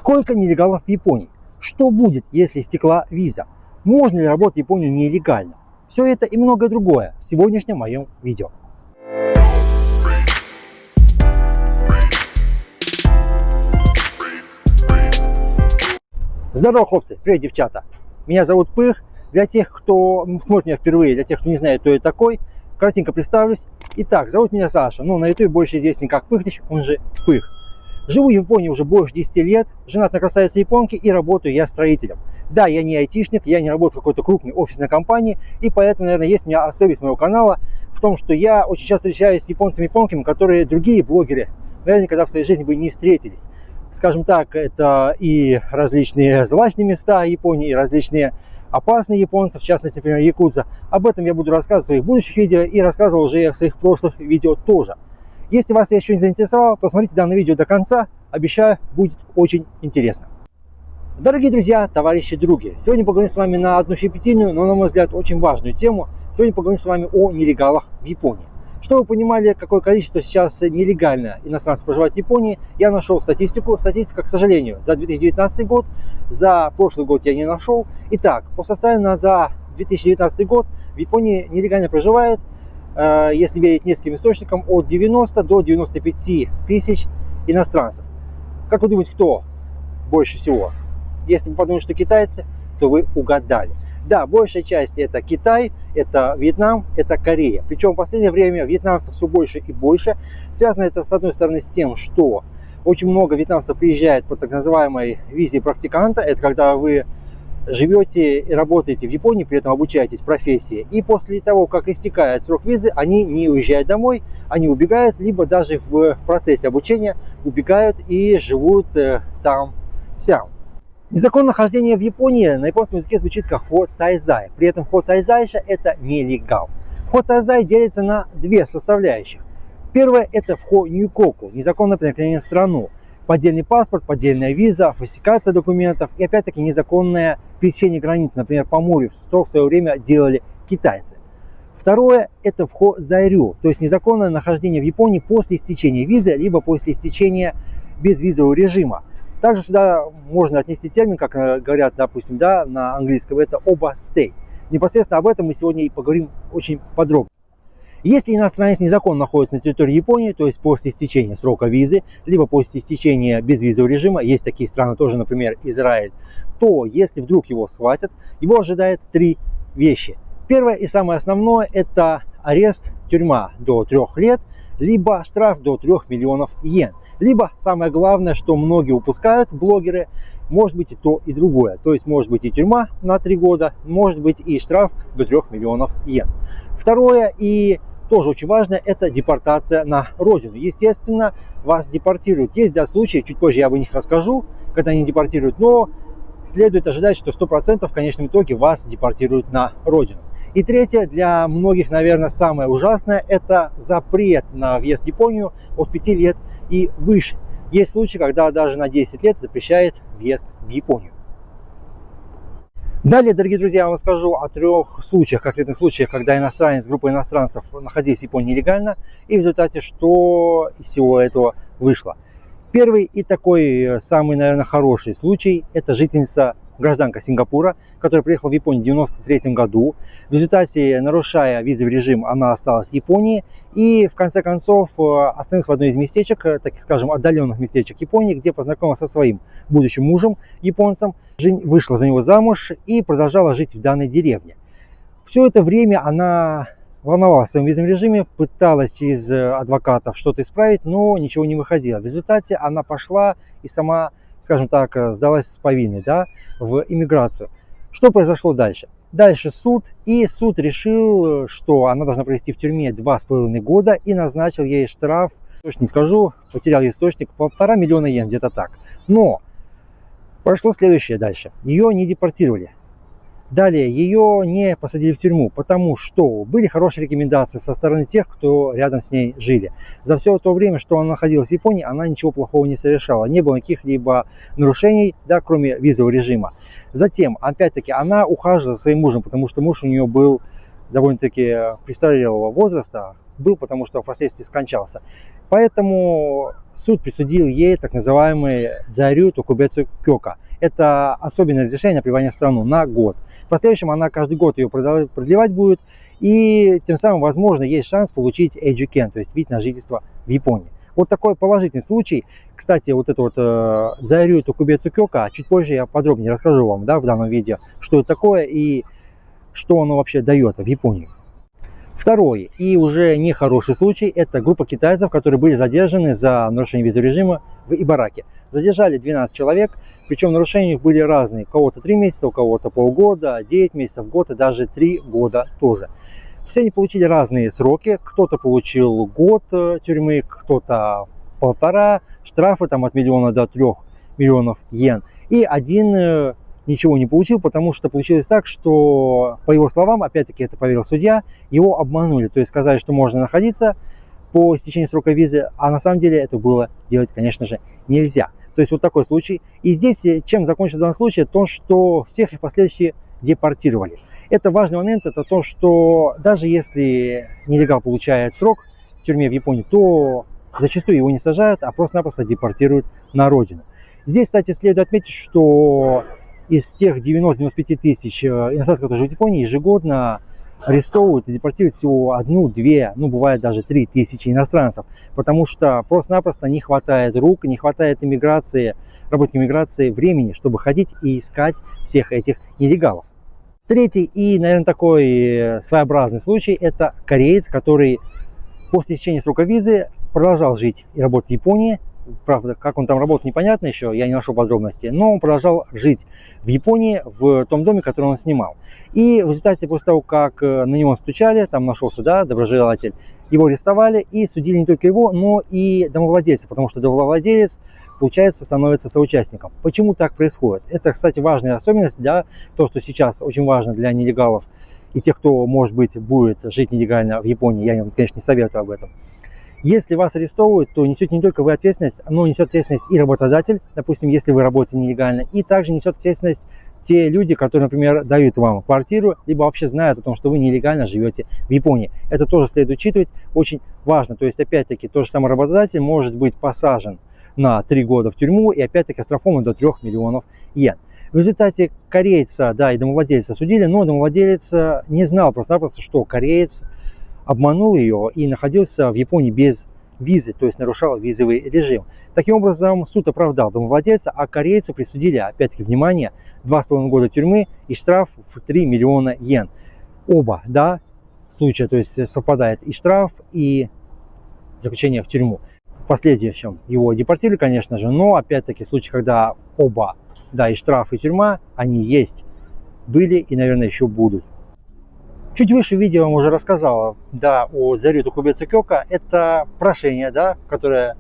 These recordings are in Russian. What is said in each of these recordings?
Сколько нелегалов в Японии? Что будет, если истекла виза? Можно ли работать в Японии нелегально? Все это и многое другое в сегодняшнем моем видео. Здорово, хлопцы! Привет, девчата! Меня зовут Пых. Для тех, кто смотрит меня впервые, для тех, кто не знает, кто я такой, кратенько представлюсь. Итак, зовут меня Саша, но на YouTube больше известен как Пыхтич, он же Пых. Живу в Японии уже больше 10 лет, женат на красавице японке и работаю я строителем. Да, я не айтишник, я не работаю в какой-то крупной офисной компании, и поэтому, наверное, есть у меня особенность моего канала в том, что я очень часто встречаюсь с японцами-японками, которые другие блогеры, наверное, никогда в своей жизни бы не встретились. Скажем так, это и различные злачные места Японии, и различные опасные японцы, в частности, например, якудза. Об этом я буду рассказывать в своих будущих видео и рассказывал уже в своих прошлых видео тоже. Если вас я еще не заинтересовал, то смотрите данное видео до конца. Обещаю, будет очень интересно. Дорогие друзья, товарищи, други, сегодня поговорим с вами на одну щепетильную, но, на мой взгляд, очень важную тему. Сегодня поговорим с вами о нелегалах в Японии. Чтобы вы понимали, какое количество сейчас нелегально иностранцев проживает в Японии, я нашел статистику. Статистика, к сожалению, за 2019 год, за прошлый год я не нашел. Итак, по составу за 2019 год в Японии нелегально проживает, если верить нескольким источникам, от 90 до 95 тысяч иностранцев. Как вы думаете, кто больше всего? Если вы подумаете, что китайцы, то вы угадали. Да, большая часть это Китай, это Вьетнам, это Корея. Причем в последнее время вьетнамцев все больше и больше. Связано это, с одной стороны, с тем, что очень много вьетнамцев приезжает по так называемой визе практиканта. Это когда вы живете и работаете в Японии, при этом обучаетесь профессии. И после того, как истекает срок визы, они не уезжают домой, они убегают, либо даже в процессе обучения убегают и живут там-сям. Незаконное нахождение в Японии на японском языке звучит как хотайзай. При этом хотайзайша это нелегал. Хотайзай делится на две составляющих. Первое это вхо-нюкоку, незаконное проникновение в страну. Поддельный паспорт, поддельная виза, фальсификация документов и опять-таки незаконное пересечение границы, например, по морю, что в свое время делали китайцы. Второе это вхо-зайрю, то есть незаконное нахождение в Японии после истечения визы, либо после истечения безвизового режима. Также сюда можно отнести термин, как говорят, допустим, да, на английском, это overstay. Непосредственно об этом мы сегодня и поговорим очень подробно. Если иностранец незаконно находится на территории Японии, то есть после истечения срока визы, либо после истечения безвизового режима, есть такие страны тоже, например, Израиль, то если вдруг его схватят, его ожидает три вещи. Первое и самое основное – это арест, тюрьма до 3 лет, либо штраф до 3 миллионов йен. Либо, самое главное, что многие упускают, блогеры, может быть и то, и другое. То есть, может быть и тюрьма на 3 года, может быть и штраф до 3 миллионов йен. Второе и тоже очень важное, это депортация на родину. Естественно, вас депортируют. Есть, да, случаи, чуть позже я об них расскажу, когда они депортируют, но следует ожидать, что 100% в конечном итоге вас депортируют на родину. И третье, для многих, наверное, самое ужасное, это запрет на въезд в Японию от 5 лет и выше. Есть случаи, когда даже на 10 лет запрещает въезд в Японию. Далее, дорогие друзья, я вам расскажу о 3 случаях, конкретных случаях, когда иностранец, группа иностранцев находились в Японии нелегально, и в результате, что из всего этого вышло. Первый и такой самый, наверное, хороший случай – это жительница, гражданка Сингапура, которая приехала в Японию в 1993 году. В результате, нарушая визовый режим, она осталась в Японии и, в конце концов, остановилась в одной из местечек, так скажем, отдаленных местечек Японии, где познакомилась со своим будущим мужем, японцем, вышла за него замуж и продолжала жить в данной деревне. Все это время она волновалась в своем визовом режиме, пыталась через адвокатов что-то исправить, но ничего не выходило. В результате она пошла и сама, скажем так, сдалась с повинной, да, в иммиграцию. Что произошло дальше? Дальше суд, и суд решил, что она должна провести в тюрьме 2,5 года и назначил ей штраф, точно не скажу, потерял источник, 1,5 миллиона йен, где-то так. Но прошло следующее дальше. Ее не депортировали. Далее, ее не посадили в тюрьму, потому что были хорошие рекомендации со стороны тех, кто рядом с ней жили. За все то время, что она находилась в Японии, она ничего плохого не совершала. Не было каких-либо нарушений, да, кроме визового режима. Затем, опять-таки, она ухаживала за своим мужем, потому что муж у нее был довольно-таки престарелого возраста, потому что впоследствии скончался. Поэтому суд присудил ей так называемый дзарю токубецу кёка. Это особенное разрешение на пребывание в страну на год. В последующем она каждый год ее продлевать будет, и тем самым, возможно, есть шанс получить эйджукен, то есть вид на жительство в Японии. Вот такой положительный случай. Кстати, вот это вот дзарю токубецу кёка, чуть позже я подробнее расскажу вам, да, в данном видео, что это такое и что оно вообще дает в Японии. Второй и уже нехороший случай – это группа китайцев, которые были задержаны за нарушение визового режима в Ибараке. Задержали 12 человек, причем нарушения у них были разные. У кого-то 3 месяца, у кого-то полгода, 9 месяцев, год и даже 3 года тоже. Все они получили разные сроки. Кто-то получил год тюрьмы, кто-то 1,5, штрафы там от 1 миллиона до 3 миллионов йен. И один ничего не получил, потому что получилось так, что, по его словам, опять-таки это поверил судья, его обманули. То есть сказали, что можно находиться по истечении срока визы, а на самом деле это было делать, конечно же, нельзя. То есть вот такой случай. И здесь чем закончился данный случай? То, что всех их впоследствии депортировали. Это важный момент, это то, что даже если нелегал получает срок в тюрьме в Японии, то зачастую его не сажают, а просто-напросто депортируют на родину. Здесь, кстати, следует отметить, что из тех 90-95 тысяч иностранцев, которые живут в Японии, ежегодно арестовывают и депортируют всего 1-2, ну бывает даже 3 тысячи иностранцев, потому что просто-напросто не хватает рук, не хватает иммиграции, работников иммиграции времени, чтобы ходить и искать всех этих нелегалов. Третий и, наверное, такой своеобразный случай – это кореец, который после истечения срока визы продолжал жить и работать в Японии. Правда, как он там работал, непонятно еще, я не нашел подробностей, но он продолжал жить в Японии, в том доме, который он снимал. И в результате, после того, как на него стучали, там нашелся, да, доброжелатель, его арестовали и судили не только его, но и домовладельца, потому что домовладелец, получается, становится соучастником. Почему так происходит? Это, кстати, важная особенность, да, то, что сейчас очень важно для нелегалов и тех, кто, может быть, будет жить нелегально в Японии, я, конечно, не советую об этом. Если вас арестовывают, то несете не только вы ответственность, но несет ответственность и работодатель, допустим, если вы работаете нелегально, и также несет ответственность те люди, которые, например, дают вам квартиру, либо вообще знают о том, что вы нелегально живете в Японии. Это тоже следует учитывать, очень важно. То есть, опять-таки, тот же самый работодатель может быть посажен на 3 года в тюрьму и, опять-таки, оштрафован до 3 миллионов йен. В результате корейца, да, и домовладельца судили, но домовладелец не знал просто-напросто, что кореец обманул ее и находился в Японии без визы, то есть нарушал визовый режим. Таким образом, суд оправдал домовладельца, а корейцу присудили, опять-таки, внимание, 2,5 года тюрьмы и штраф в 3 миллиона йен. Оба, да, случая, то есть совпадает и штраф, и заключение в тюрьму. В последующем его депортировали, конечно же, но, опять-таки, случай, когда оба, да, и штраф, и тюрьма, они есть, были и, наверное, еще будут. Чуть выше в видео я вам уже рассказал, да, о дзарю токубецу кёка. Это прошение, да, которое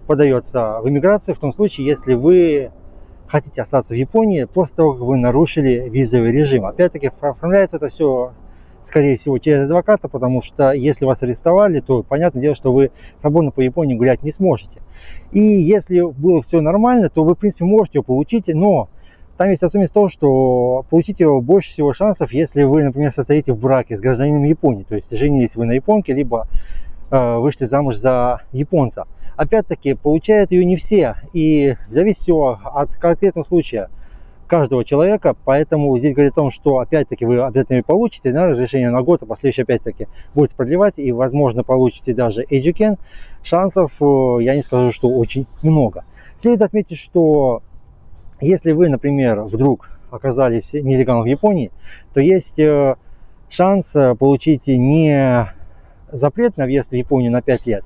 подается в иммиграцию в том случае, если вы хотите остаться в Японии после того, как вы нарушили визовый режим. Опять-таки, оформляется это все, скорее всего, через адвоката, потому что если вас арестовали, то понятное дело, что вы свободно по Японии гулять не сможете. И если было все нормально, то вы, в принципе, можете его получить, но там есть особенность того, что получить его больше всего шансов, если вы, например, состоите в браке с гражданином Японии, то есть женились вы на японке, либо вышли замуж за японца. Опять-таки, получают ее не все, и зависит все от конкретного случая каждого человека, поэтому здесь говорит о том, что опять-таки вы обязательно получите, да, разрешение на год, а последующее опять-таки будете продлевать, и, возможно, получите даже эйджукен. Шансов, я не скажу, что очень много. Следует отметить, что если вы, например, вдруг оказались нелегалом в Японии, то есть шанс получить не запрет на въезд в Японию на 5 лет,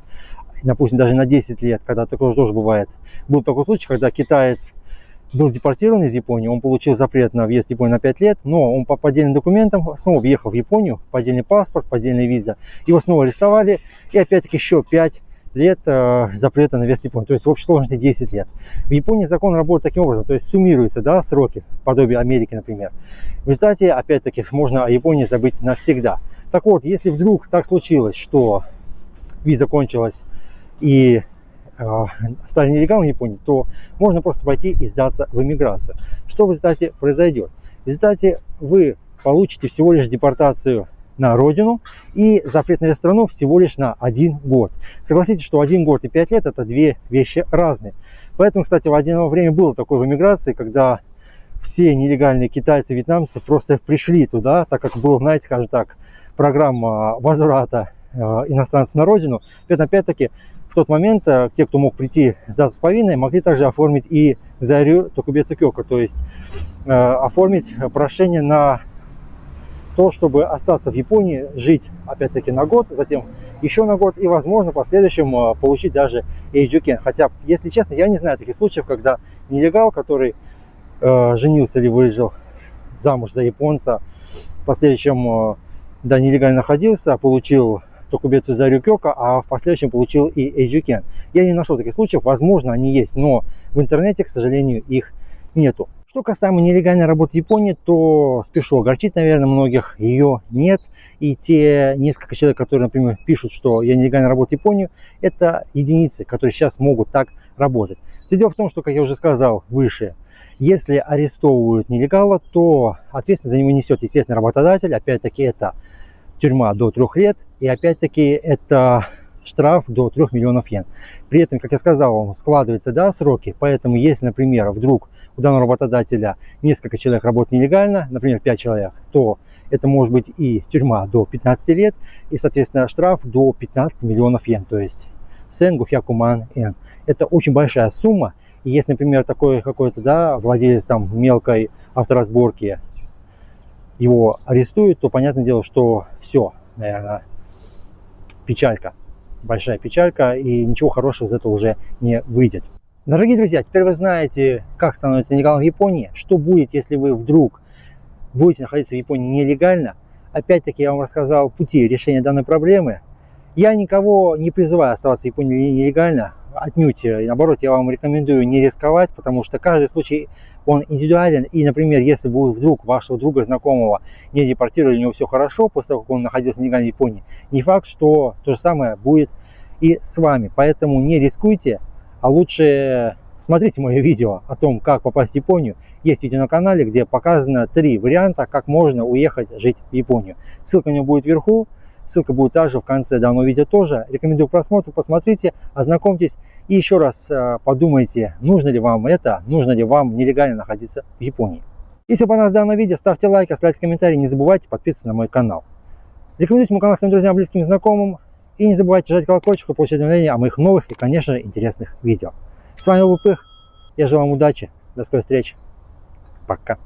допустим, даже на 10 лет, когда такое тоже бывает. Был такой случай, когда китаец был депортирован из Японии, он получил запрет на въезд в Японию на 5 лет, но он по поддельным документам снова въехал в Японию, поддельный паспорт, поддельная виза, его снова арестовали, и опять-таки еще 5 лет запрета на въезд в Японию, то есть в общей сложности 10 лет. В Японии закон работает таким образом, то есть суммируются, да, сроки, подобие Америки, например. В результате, опять-таки, можно о Японии забыть навсегда. Так вот, если вдруг так случилось, что виза кончилась и стали нелегалом в Японии, то можно просто пойти и сдаться в иммиграцию. Что в результате произойдет? В результате вы получите всего лишь депортацию на родину и запрет на въезд в страну всего лишь на 1 год. Согласитесь, что 1 год и 5 лет это две вещи разные. Поэтому, кстати, в одно время было такое в эмиграции, когда все нелегальные китайцы, вьетнамцы просто пришли туда, так как была, знаете, скажем так, программа возврата иностранцев на родину. Опять-таки, в тот момент те, кто мог прийти сдаться с повинной, могли также оформить и зарю токубецу кёка, то есть оформить прошение на то, чтобы остаться в Японии, жить опять-таки на год, затем еще на год и, возможно, в последующем получить даже эйджукен. Хотя, если честно, я не знаю таких случаев, когда нелегал, который женился или выжил замуж за японца, в последующем, да, нелегально находился, получил токубецу зарю кёка, а в последующем получил и эйджукен. Я не нашел таких случаев, возможно, они есть, но в интернете, к сожалению, их нету. Что касаемо нелегальной работы в Японии, то спешу огорчить, наверное, многих, ее нет. И те несколько человек, которые, например, пишут, что я нелегально работаю в Японию, это единицы, которые сейчас могут так работать. Все дело в том, что, как я уже сказал выше, если арестовывают нелегала, то ответственность за него несет, естественно, работодатель. Опять-таки, это тюрьма до 3 лет. И опять-таки, это штраф до 3 миллионов йен. При этом, как я сказал, он складывается, да, сроки. Поэтому, если, например, вдруг у данного работодателя несколько человек работает нелегально, например, 5 человек, то это может быть и тюрьма до 15 лет, и, соответственно, штраф до 15 миллионов йен. То есть, сенгу хякуман йен. Это очень большая сумма. И если, например, такой какой-то, да, владелец там мелкой авторазборки его арестуют, то понятное дело, что все, наверное, печалька. Большая печалька, и ничего хорошего из этого уже не выйдет. Дорогие друзья, теперь вы знаете, как становиться нелегалом в Японии, что будет, если вы вдруг будете находиться в Японии нелегально. Опять-таки я вам рассказал пути решения данной проблемы. Я никого не призываю оставаться в Японии нелегально, отнюдь, наоборот, я вам рекомендую не рисковать, потому что каждый случай, он индивидуален, и, например, если вы вдруг вашего друга, знакомого не депортировали, у него все хорошо, после того, как он находился нелегально в Японии, не факт, что то же самое будет и с вами, поэтому не рискуйте, а лучше смотрите мое видео о том, как попасть в Японию. Есть видео на канале, где показано 3 варианта, как можно уехать жить в Японию. Ссылка у него будет вверху. Ссылка будет также в конце данного видео тоже. Рекомендую к просмотру, посмотрите, ознакомьтесь и еще раз подумайте, нужно ли вам это, нужно ли вам нелегально находиться в Японии. Если понравилось данное видео, ставьте лайк, оставляйте комментарии, не забывайте подписываться на мой канал. Рекомендуйте мой канал своим друзьям, близким, знакомым и не забывайте жать колокольчик, чтобы получать уведомления о моих новых и, конечно же, интересных видео. С вами был Пых, я желаю вам удачи, до скорой встречи, пока.